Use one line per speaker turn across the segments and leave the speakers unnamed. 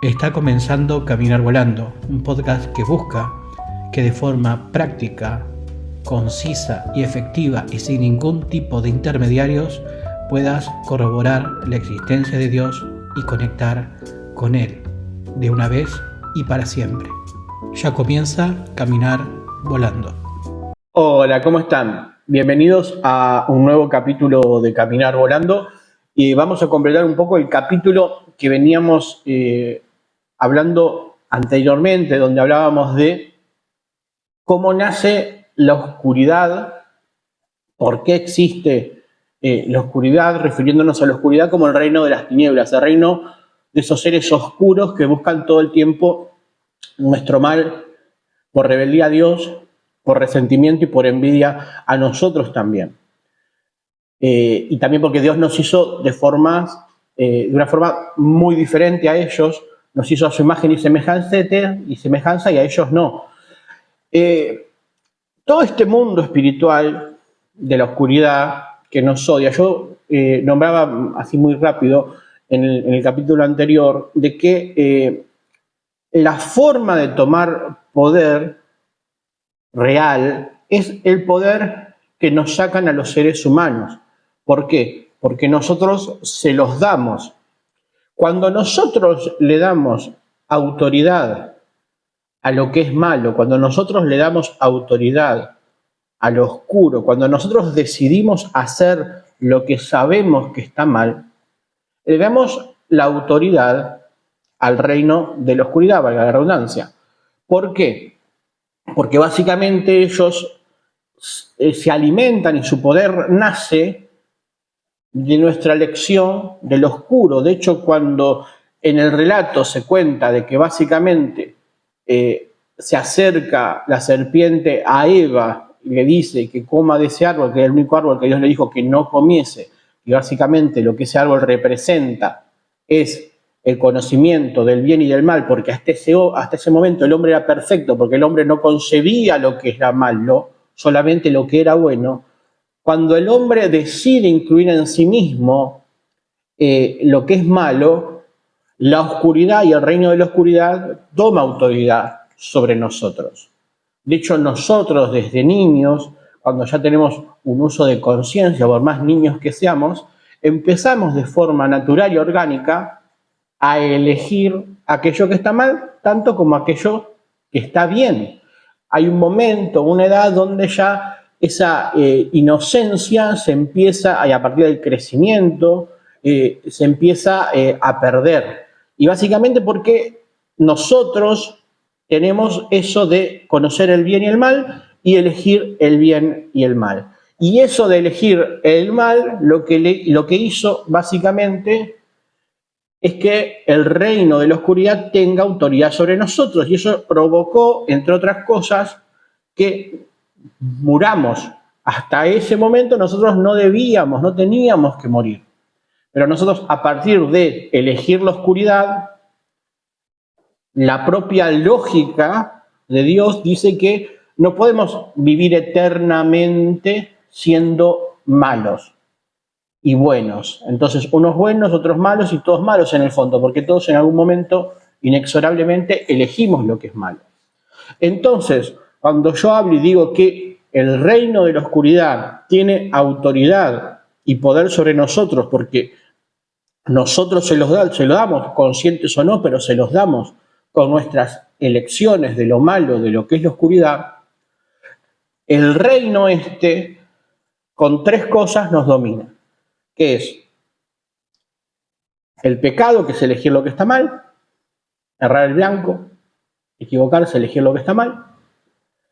Está comenzando Caminar Volando, un podcast que busca que de forma práctica, concisa y efectiva y sin ningún tipo de intermediarios puedas corroborar la existencia de Dios y conectar con Él de una vez y para siempre. Ya comienza Caminar Volando.
Hola, ¿cómo están? Bienvenidos a un nuevo capítulo de Caminar Volando y vamos a completar un poco el capítulo que veníamos hablando anteriormente, donde hablábamos de cómo nace la oscuridad, por qué existe la oscuridad, refiriéndonos a la oscuridad como el reino de las tinieblas, el reino de esos seres oscuros que buscan todo el tiempo nuestro mal por rebeldía a Dios, por resentimiento y por envidia a nosotros también. Y también porque Dios nos hizo de una forma muy diferente a ellos, nos hizo a su imagen y semejanza y a ellos no. Todo este mundo espiritual de la oscuridad que nos odia, yo nombraba así muy rápido en el capítulo anterior, de que la forma de tomar poder real es el poder que nos sacan a los seres humanos. ¿Por qué? Porque nosotros se los damos. Cuando nosotros le damos autoridad a lo que es malo, cuando nosotros le damos autoridad a lo oscuro, cuando nosotros decidimos hacer lo que sabemos que está mal, le damos la autoridad al reino de la oscuridad, valga la redundancia. ¿Por qué? Porque básicamente ellos se alimentan y su poder nace de nuestra elección del oscuro. De hecho, cuando en el relato se cuenta de que básicamente se acerca la serpiente a Eva y le dice que coma de ese árbol, que es el único árbol que Dios le dijo que no comiese, y básicamente lo que ese árbol representa es el conocimiento del bien y del mal, porque hasta ese momento el hombre era perfecto, porque el hombre no concebía lo que era malo, solamente lo que era bueno. Cuando el hombre decide incluir en sí mismo lo que es malo, la oscuridad y el reino de la oscuridad toma autoridad sobre nosotros. De hecho, nosotros desde niños, cuando ya tenemos un uso de conciencia, por más niños que seamos, empezamos de forma natural y orgánica a elegir aquello que está mal, tanto como aquello que está bien. Hay un momento, una edad donde ya esa inocencia se empieza, y a partir del crecimiento, se empieza a perder. Y básicamente porque nosotros tenemos eso de conocer el bien y el mal y elegir el bien y el mal. Y eso de elegir el mal, lo que hizo básicamente es que el reino de la oscuridad tenga autoridad sobre nosotros. Y eso provocó, entre otras cosas, que muramos. Hasta ese momento nosotros no teníamos que morir. Pero nosotros, a partir de elegir la oscuridad, la propia lógica de Dios dice que no podemos vivir eternamente siendo malos y buenos. Entonces, unos buenos, otros malos y todos malos en el fondo, porque todos en algún momento, inexorablemente, elegimos lo que es malo. Entonces, cuando yo hablo y digo que el reino de la oscuridad tiene autoridad y poder sobre nosotros, porque nosotros se lo damos, conscientes o no, pero se los damos con nuestras elecciones de lo malo, de lo que es la oscuridad, el reino con tres cosas nos domina, que es el pecado, que es elegir lo que está mal, errar el blanco, equivocarse, elegir lo que está mal.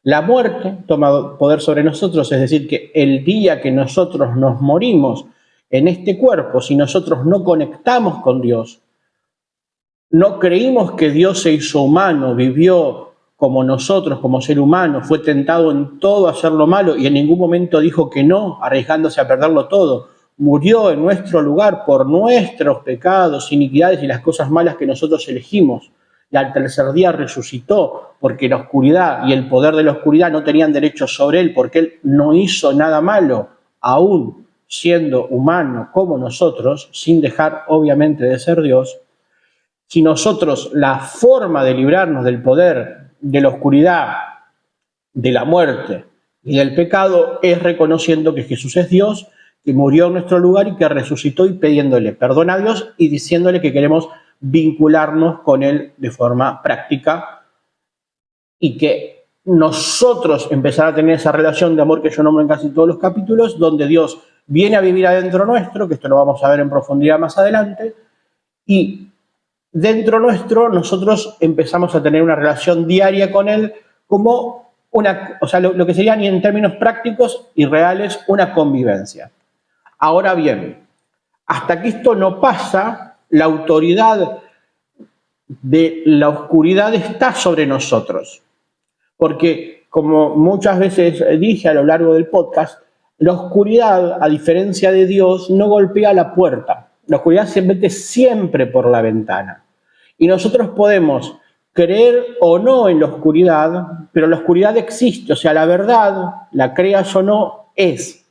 La muerte toma poder sobre nosotros, es decir, que el día que nosotros nos morimos en este cuerpo, si nosotros no conectamos con Dios, no creímos que Dios se hizo humano, vivió como nosotros, como ser humano, fue tentado en todo a hacer lo malo y en ningún momento dijo que no, arriesgándose a perderlo todo. Murió en nuestro lugar por nuestros pecados, iniquidades y las cosas malas que nosotros elegimos. Y al tercer día resucitó, porque la oscuridad y el poder de la oscuridad no tenían derecho sobre él, porque él no hizo nada malo, aún siendo humano como nosotros, sin dejar obviamente de ser Dios. si nosotros la forma de librarnos del poder, de la oscuridad, de la muerte y del pecado es reconociendo que Jesús es Dios, que murió en nuestro lugar y que resucitó, y pidiéndole perdón a Dios y diciéndole que queremos vincularnos con Él de forma práctica y que nosotros empezar a tener esa relación de amor que yo nombro en casi todos los capítulos, donde Dios viene a vivir adentro nuestro, que esto lo vamos a ver en profundidad más adelante, y dentro nuestro nosotros empezamos a tener una relación diaria con Él como lo que serían, y en términos prácticos y reales, una convivencia. Ahora bien, hasta que esto no pasa, la autoridad de la oscuridad está sobre nosotros. Porque, como muchas veces dije a lo largo del podcast, la oscuridad, a diferencia de Dios, no golpea la puerta. La oscuridad se mete siempre por la ventana. Y nosotros podemos creer o no en la oscuridad, pero la oscuridad existe. O sea, la verdad, la creas o no, es.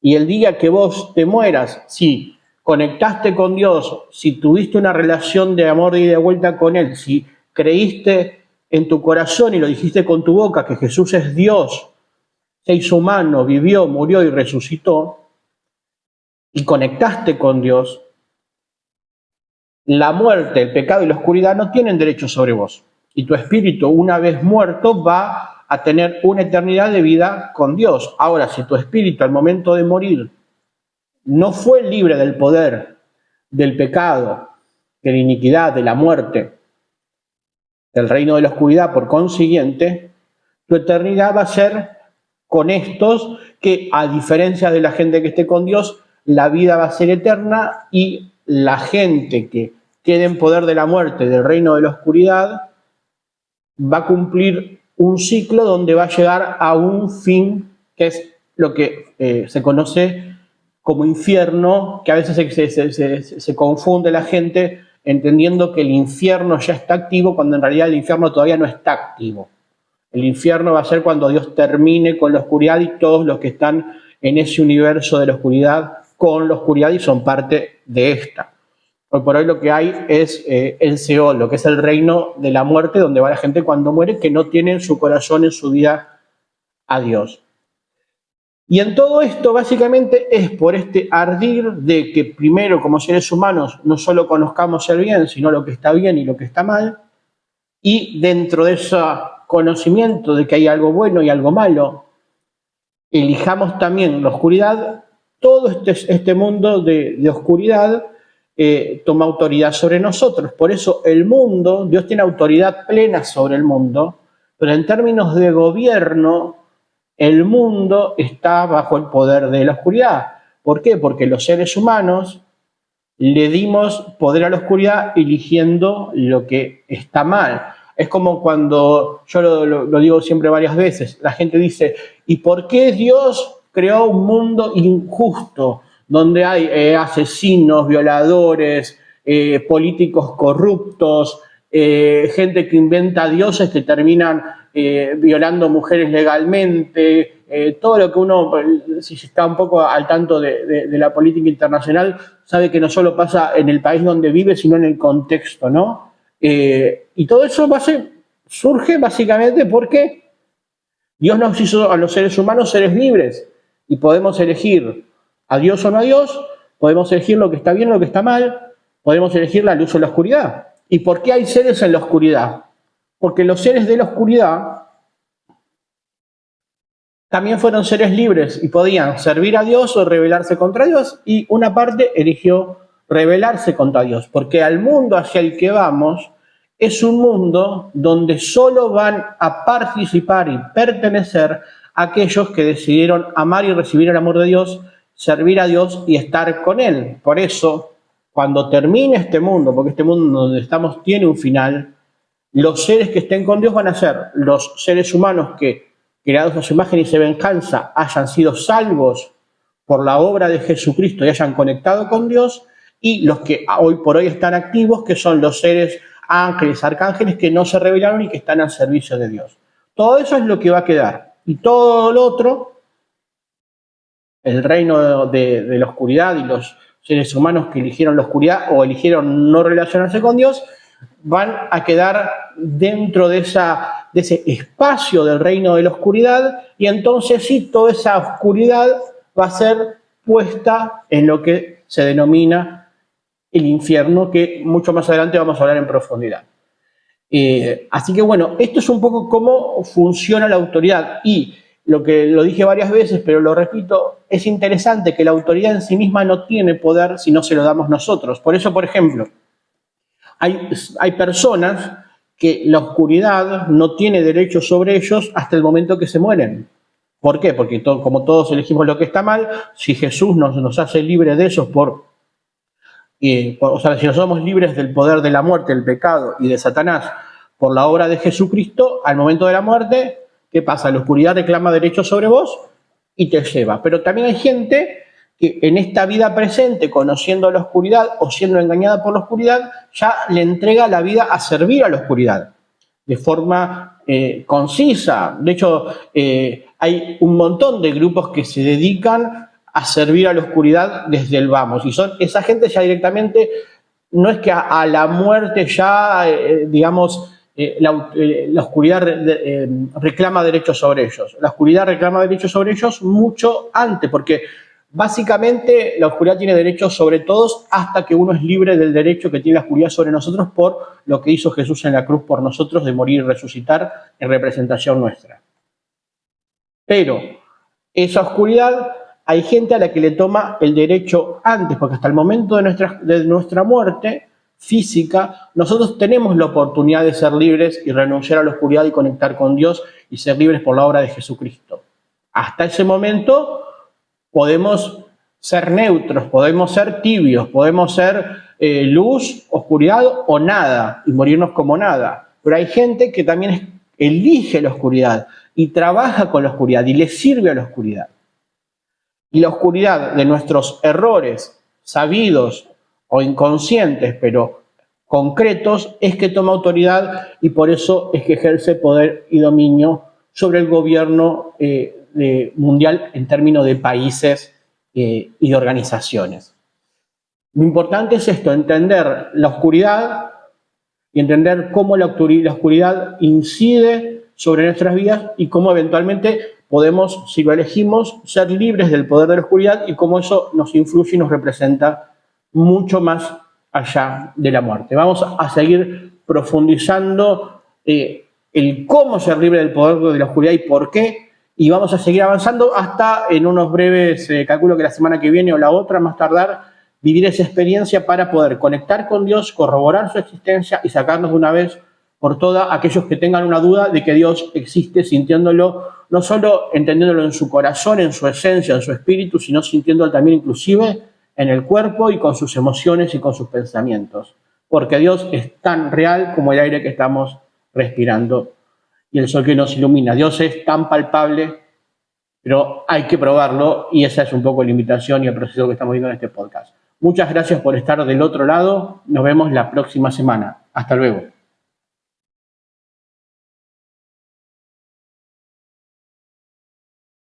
Y el día que vos te mueras, si conectaste con Dios, si tuviste una relación de amor y de vuelta con Él, si creíste en tu corazón y lo dijiste con tu boca que Jesús es Dios, se hizo humano, vivió, murió y resucitó, y conectaste con Dios, la muerte, el pecado y la oscuridad no tienen derecho sobre vos. Y tu espíritu, una vez muerto, va a tener una eternidad de vida con Dios. Ahora, si tu espíritu al momento de morir no fue libre del poder, del pecado, de la iniquidad, de la muerte, del reino de la oscuridad, por consiguiente, tu eternidad va a ser con estos que, a diferencia de la gente que esté con Dios, la vida va a ser eterna, y la gente que quede en poder de la muerte, del reino de la oscuridad, va a cumplir un ciclo donde va a llegar a un fin, que es lo que se conoce como infierno, que a veces se confunde la gente entendiendo que el infierno ya está activo, cuando en realidad el infierno todavía no está activo. El infierno va a ser cuando Dios termine con la oscuridad y todos los que están en ese universo de la oscuridad con la oscuridad y son parte de esta. Hoy por hoy lo que hay es el Seol, lo que es el reino de la muerte, donde va la gente cuando muere, que no tiene en su corazón, en su vida, a Dios. Y en todo esto básicamente es por este ardir de que primero, como seres humanos, no solo conozcamos el bien, sino lo que está bien y lo que está mal, y dentro de ese conocimiento de que hay algo bueno y algo malo, elijamos también la oscuridad. Todo este mundo de oscuridad toma autoridad sobre nosotros. Por eso el mundo, Dios tiene autoridad plena sobre el mundo, pero en términos de gobierno, el mundo está bajo el poder de la oscuridad. ¿Por qué? Porque los seres humanos le dimos poder a la oscuridad eligiendo lo que está mal. Es como cuando, yo lo digo siempre varias veces, la gente dice, ¿y por qué Dios creó un mundo injusto, donde hay asesinos, violadores, políticos corruptos, gente que inventa dioses que terminan violando mujeres legalmente, todo lo que uno, si está un poco al tanto de la política internacional, sabe que no solo pasa en el país donde vive, sino en el contexto, ¿no? Y todo eso surge básicamente porque Dios nos hizo a los seres humanos seres libres y podemos elegir a Dios o no a Dios, podemos elegir lo que está bien o lo que está mal, podemos elegir la luz o la oscuridad. ¿Y por qué hay seres en la oscuridad? Porque los seres de la oscuridad también fueron seres libres y podían servir a Dios o rebelarse contra Dios, y una parte eligió rebelarse contra Dios, porque al mundo hacia el que vamos es un mundo donde solo van a participar y pertenecer aquellos que decidieron amar y recibir el amor de Dios, servir a Dios y estar con Él. Por eso, cuando termine este mundo, porque este mundo donde estamos tiene un final, los seres que estén con Dios van a ser los seres humanos que, creados a su imagen y semejanza, hayan sido salvos por la obra de Jesucristo y hayan conectado con Dios, y los que hoy por hoy están activos, que son los seres ángeles, arcángeles, que no se rebelaron y que están al servicio de Dios. Todo eso es lo que va a quedar. Y todo lo otro, el reino de la oscuridad y los seres humanos que eligieron la oscuridad o eligieron no relacionarse con Dios, van a quedar dentro de ese espacio del reino de la oscuridad, y entonces sí, toda esa oscuridad va a ser puesta en lo que se denomina el infierno, que mucho más adelante vamos a hablar en profundidad. Así que bueno, esto es un poco cómo funciona la autoridad, y lo que lo dije varias veces, pero lo repito, es interesante que la autoridad en sí misma no tiene poder si no se lo damos nosotros. Por eso, por ejemplo, hay personas que la oscuridad no tiene derecho sobre ellos hasta el momento que se mueren. ¿Por qué? Porque como todos elegimos lo que está mal, si Jesús nos hace libres de esos o sea, si no somos libres del poder de la muerte, del pecado y de Satanás por la obra de Jesucristo, al momento de la muerte, ¿qué pasa? La oscuridad reclama derechos sobre vos y te lleva. Pero también hay gente que en esta vida presente, conociendo la oscuridad o siendo engañada por la oscuridad, ya le entrega la vida a servir a la oscuridad de forma concisa. De hecho, hay un montón de grupos que se dedican a servir a la oscuridad desde el vamos. Y esa gente ya directamente, no es que a la muerte ya, digamos, la oscuridad reclama derechos sobre ellos. La oscuridad reclama derechos sobre ellos mucho antes, porque básicamente la oscuridad tiene derechos sobre todos hasta que uno es libre del derecho que tiene la oscuridad sobre nosotros por lo que hizo Jesús en la cruz por nosotros, de morir y resucitar en representación nuestra. Pero esa oscuridad, hay gente a la que le toma el derecho antes, porque hasta el momento de nuestra muerte física, nosotros tenemos la oportunidad de ser libres y renunciar a la oscuridad y conectar con Dios y ser libres por la obra de Jesucristo. Hasta ese momento podemos ser neutros, podemos ser tibios, podemos ser luz, oscuridad o nada, y morirnos como nada. Pero hay gente que también elige la oscuridad y trabaja con la oscuridad y le sirve a la oscuridad. Y la oscuridad de nuestros errores sabidos o inconscientes, pero concretos, es que toma autoridad, y por eso es que ejerce poder y dominio sobre el gobierno mundial en términos de países y de organizaciones. Lo importante es esto, entender la oscuridad y entender cómo la oscuridad incide sobre nuestras vidas y cómo eventualmente podemos, si lo elegimos, ser libres del poder de la oscuridad, y cómo eso nos influye y nos representa mucho más allá de la muerte. Vamos a seguir profundizando el cómo ser libre del poder de la oscuridad y por qué, y vamos a seguir avanzando hasta en unos breves, calculo que la semana que viene o la otra, más tardar, vivir esa experiencia para poder conectar con Dios, corroborar su existencia y sacarnos de una vez por todas aquellos que tengan una duda de que Dios existe, sintiéndolo, no solo entendiéndolo en su corazón, en su esencia, en su espíritu, sino sintiéndolo también inclusive en el cuerpo y con sus emociones y con sus pensamientos. Porque Dios es tan real como el aire que estamos respirando y el sol que nos ilumina. Dios es tan palpable, pero hay que probarlo, y esa es un poco la invitación y el proceso que estamos viendo en este podcast. Muchas gracias por estar del otro lado. Nos vemos la próxima semana. Hasta luego.